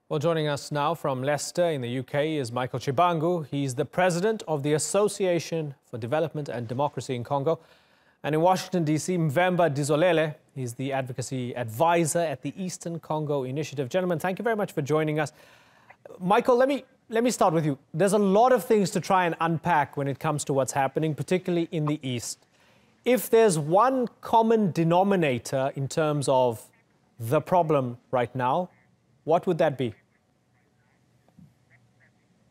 Well, joining us now from Leicester in the UK is Michael Tshibangu. He's the president of the Association for Development and Democracy in Congo. And in Washington, D.C., Mvemba Dizolele, he's the advocacy advisor at the Eastern Congo Initiative. Gentlemen, thank you very much for joining us. Michael, let me start with you. There's a lot of things to try and unpack when it comes to what's happening, particularly in the East. If there's one common denominator in terms of the problem right now, what would that be?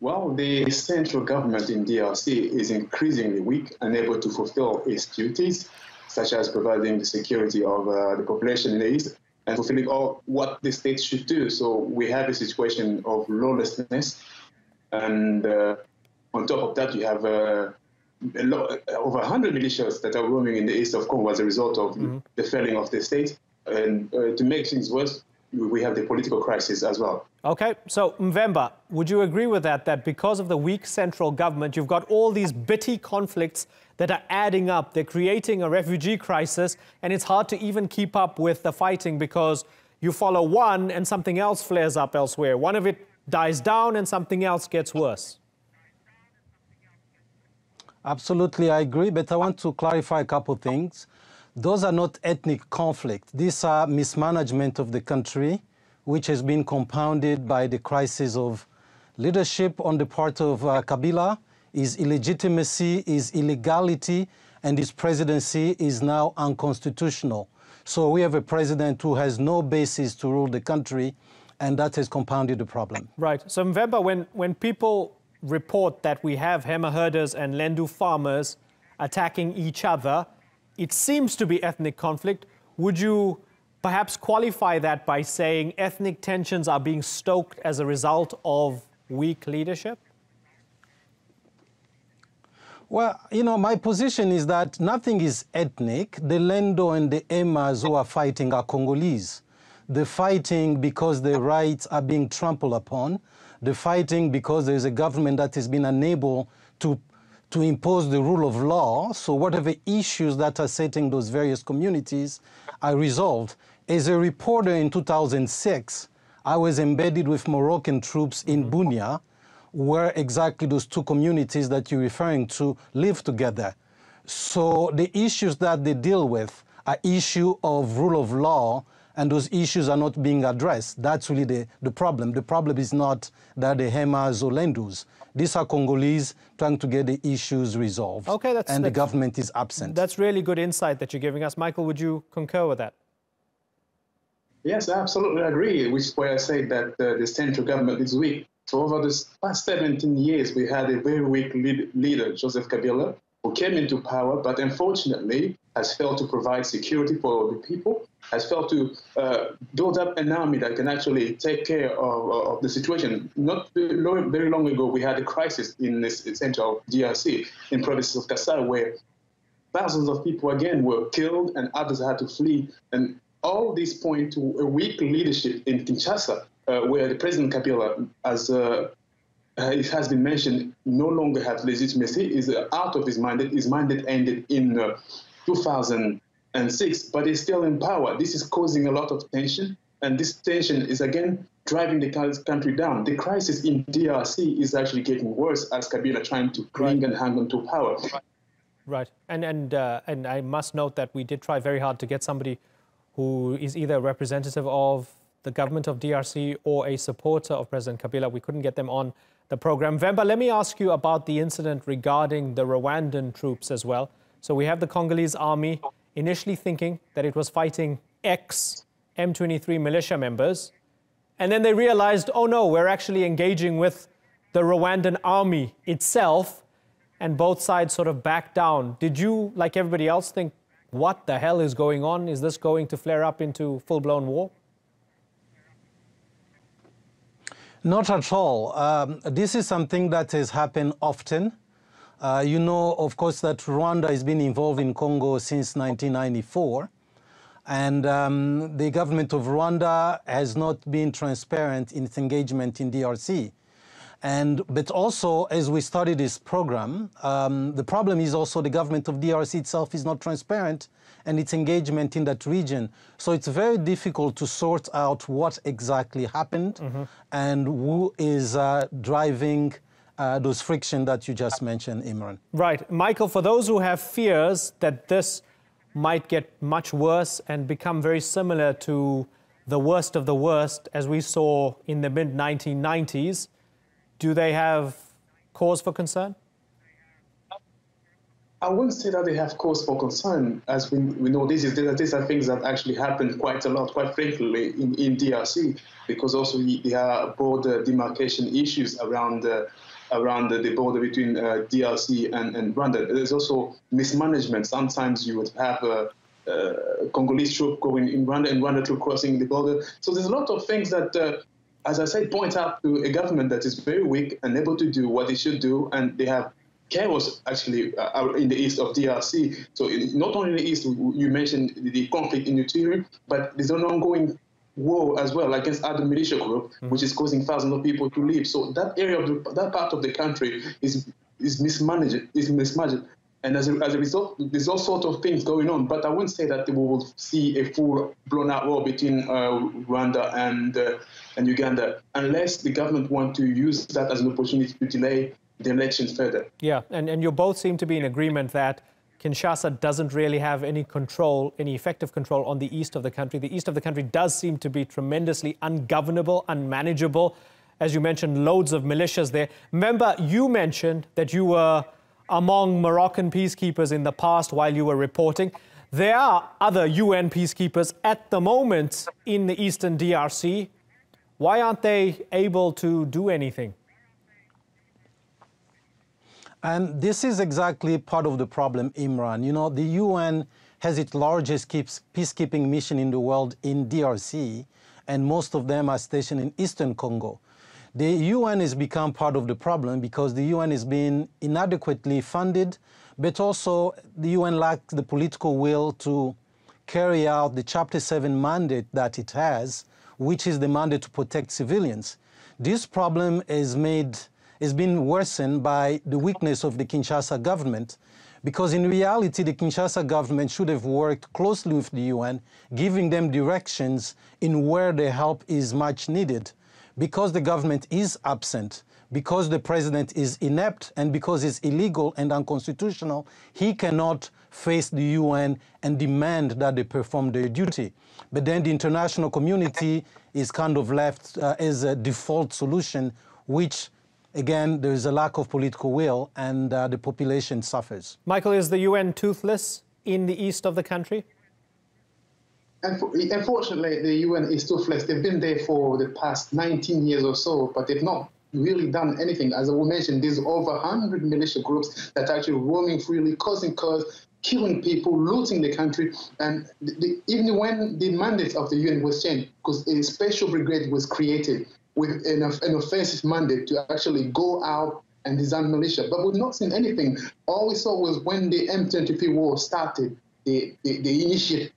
Well, the central government in DRC is increasingly weak, unable to fulfill its duties, such as providing the security of the population in the East and fulfilling all what the state should do. So we have a situation of lawlessness. And on top of that, you have over 100 militias that are roaming in the east of Congo as a result of the failing of the state. And to make things worse, we have the political crisis as well. Okay, so Mvemba, would you agree with that because of the weak central government, you've got all these bitty conflicts that are adding up, they're creating a refugee crisis, and it's hard to even keep up with the fighting because you follow one and something else flares up elsewhere. One of it dies down and something else gets worse. Absolutely, I agree, but I want to clarify a couple of things. Those are not ethnic conflicts. These are mismanagement of the country, which has been compounded by the crisis of leadership on the part of Kabila, his illegitimacy, his illegality, and his presidency is now unconstitutional. So we have a president who has no basis to rule the country, and that has compounded the problem. Right. So Mvemba, when people report that we have Hema herders and Lendu farmers attacking each other, it seems to be ethnic conflict. Would you perhaps qualify that by saying ethnic tensions are being stoked as a result of weak leadership? Well, you know, my position is that nothing is ethnic. The Lendo and the Emas who are fighting are Congolese. They're fighting because their rights are being trampled upon. They're fighting because there's a government that has been unable to impose the rule of law. So whatever issues that are setting those various communities are resolved. As a reporter in 2006, I was embedded with Moroccan troops in Bunia, where exactly those two communities that you're referring to live together. So the issues that they deal with are issue of rule of law, and those issues are not being addressed. That's really the problem. The problem is not that the Hemas or Lendus. These are Congolese trying to get the issues resolved. Okay, and the government is absent. That's really good insight that you're giving us. Michael, would you concur with that? Yes, I absolutely agree, which is why I say that the central government is weak. So over the past 17 years, we had a very weak leader, Joseph Kabila, who came into power, but unfortunately has failed to provide security for the people, has failed to build up an army that can actually take care of the situation. Not very long ago, we had a crisis in this central DRC, in provinces of Kasai, where thousands of people again were killed and others had to flee. And all this point to a weak leadership in Kinshasa, where the President Kabila, as it has been mentioned, no longer has legitimacy, is out of his mandate. His mandate ended in 2006, but he's still in power. This is causing a lot of tension, and this tension is again driving the country down. The crisis in DRC is actually getting worse as Kabila trying to cling and hang on to power. Right, and I must note that we did try very hard to get somebody who is either a representative of the government of DRC or a supporter of President Kabila. We couldn't get them on the program. Mvemba, let me ask you about the incident regarding the Rwandan troops as well. So we have the Congolese army initially thinking that it was fighting ex-M23 militia members. And then they realized, oh no, we're actually engaging with the Rwandan army itself. And both sides sort of backed down. Did you, like everybody else, think, what the hell is going on? Is this going to flare up into full-blown war? Not at all. This is something that has happened often. You know, of course, that Rwanda has been involved in Congo since 1994. And the government of Rwanda has not been transparent in its engagement in DRC. But also, as we study this program, the problem is also the government of DRC itself is not transparent and its engagement in that region. So it's very difficult to sort out what exactly happened and who is driving those friction that you just mentioned, Imran. Right. Michael, for those who have fears that this might get much worse and become very similar to the worst of the worst, as we saw in the mid-1990s, do they have cause for concern? I wouldn't say that they have cause for concern. As we know, these are things that actually happen quite a lot, quite frequently in DRC, because also there are border demarcation issues around the border between DRC and Rwanda. There's also mismanagement. Sometimes you would have a Congolese troop going in Rwanda and Rwanda troop crossing the border. So there's a lot of things that, as I said, point out to a government that is very weak, unable to do what it should do, and they have chaos actually in the east of DRC. So not only in the east, you mentioned the conflict in Utiri, but there's an ongoing war as well against other militia group, which is causing thousands of people to leave. So that area of that part of the country is mismanaged. And as a result, there's all sorts of things going on. But I wouldn't say that we will see a full blown-out war between Rwanda and Uganda, unless the government want to use that as an opportunity to delay the elections further. Yeah, and you both seem to be in agreement that Kinshasa doesn't really have any control, any effective control on the east of the country. The east of the country does seem to be tremendously ungovernable, unmanageable. As you mentioned, loads of militias there. Remember, you mentioned that you were among Moroccan peacekeepers in the past while you were reporting. There are other UN peacekeepers at the moment in the eastern DRC. Why aren't they able to do anything? And this is exactly part of the problem, Imran. You know, the UN has its largest peacekeeping mission in the world in DRC, and most of them are stationed in eastern Congo. The UN has become part of the problem because the UN is being inadequately funded, but also the UN lacks the political will to carry out the Chapter 7 mandate that it has, which is the mandate to protect civilians. This problem is been worsened by the weakness of the Kinshasa government, because in reality, the Kinshasa government should have worked closely with the UN, giving them directions in where the help is much needed. Because the government is absent, because the president is inept, and because it's illegal and unconstitutional, he cannot face the UN and demand that they perform their duty. But then the international community is kind of left as a default solution, which again, there is a lack of political will, and the population suffers. Michael, is the UN toothless in the east of the country? Unfortunately, the UN is toothless. They've been there for the past 19 years or so, but they've not really done anything. As I mentioned, there's over 100 militia groups that are actually roaming freely, causing chaos, killing people, looting the country. And even when the mandate of the UN was changed, because a special brigade was created with an offensive mandate to actually go out and disarm militia. But we've not seen anything. All we saw was when the M23 war started, they initiate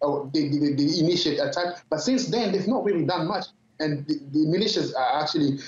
attack. But since then, they've not really done much. And the militias are actually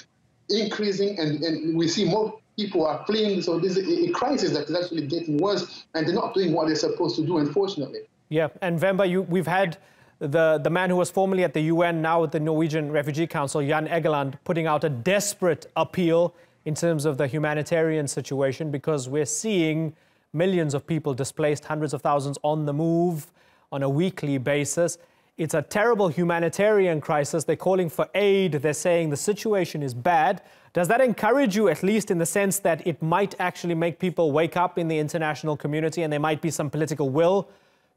increasing, and we see more people are fleeing. So this is a crisis that is actually getting worse, and they're not doing what they're supposed to do, unfortunately. Yeah, and Mvemba, we've had the man who was formerly at the UN, now at the Norwegian Refugee Council, Jan Egeland, putting out a desperate appeal in terms of the humanitarian situation, because we're seeing millions of people displaced, hundreds of thousands on the move on a weekly basis. It's a terrible humanitarian crisis. They're calling for aid. They're saying the situation is bad. Does that encourage you, at least in the sense that it might actually make people wake up in the international community and there might be some political will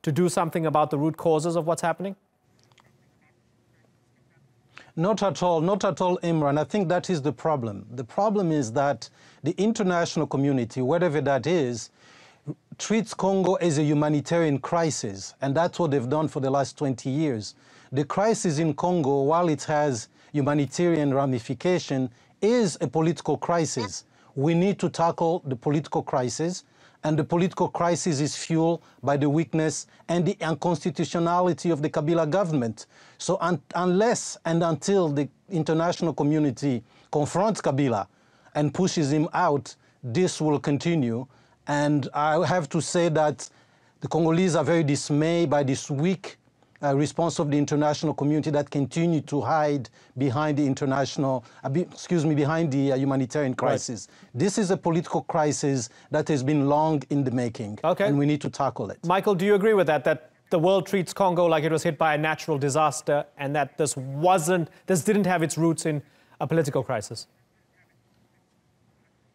to do something about the root causes of what's happening? Not at all, Imran. I think that is the problem. The problem is that the international community, whatever that is, treats Congo as a humanitarian crisis, and that's what they've done for the last 20 years. The crisis in Congo, while it has humanitarian ramification, is a political crisis. We need to tackle the political crisis, and the political crisis is fueled by the weakness and the unconstitutionality of the Kabila government. So unless and until the international community confronts Kabila and pushes him out, this will continue. And I have to say that The Congolese are very dismayed by this weak response of the international community that continue to hide behind the behind the humanitarian crisis. Right. This is a political crisis that has been long in the making, and we need to tackle it. Michael, do you agree with that, that the world treats Congo like it was hit by a natural disaster and that this didn't have its roots in a political crisis?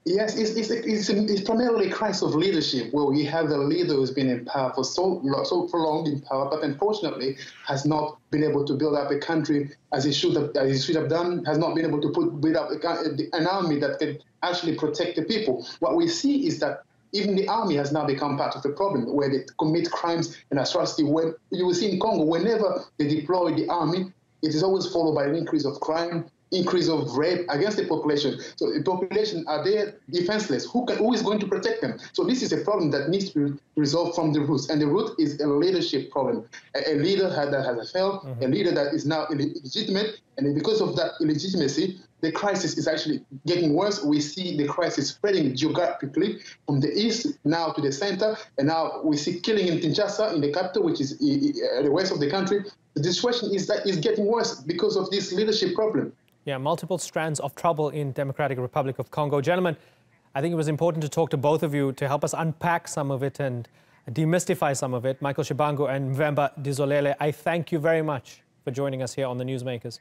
Yes, it's primarily a crisis of leadership, where we have the leader who's been in power for so prolonged in power, but unfortunately has not been able to build up a country as he should have done, has not been able to build up an army that can actually protect the people. What we see is that even the army has now become part of the problem, where they commit crimes and atrocity. When you will see in Congo, whenever they deploy the army, it is always followed by an increase of crime, increase of rape against the population. So the population are there defenseless. Who is going to protect them? So this is a problem that needs to be resolved from the roots. And the root is a leadership problem. A leader that has failed, a leader that is now illegitimate. And because of that illegitimacy, the crisis is actually getting worse. We see the crisis spreading geographically from the east now to the center. And now we see killing in Kinshasa, in the capital, which is the west of the country. The situation is getting worse because of this leadership problem. Yeah, multiple strands of trouble in Democratic Republic of Congo. Gentlemen, I think it was important to talk to both of you to help us unpack some of it and demystify some of it. Michael Tshibangu and Mvemba Dizolele, I thank you very much for joining us here on the Newsmakers.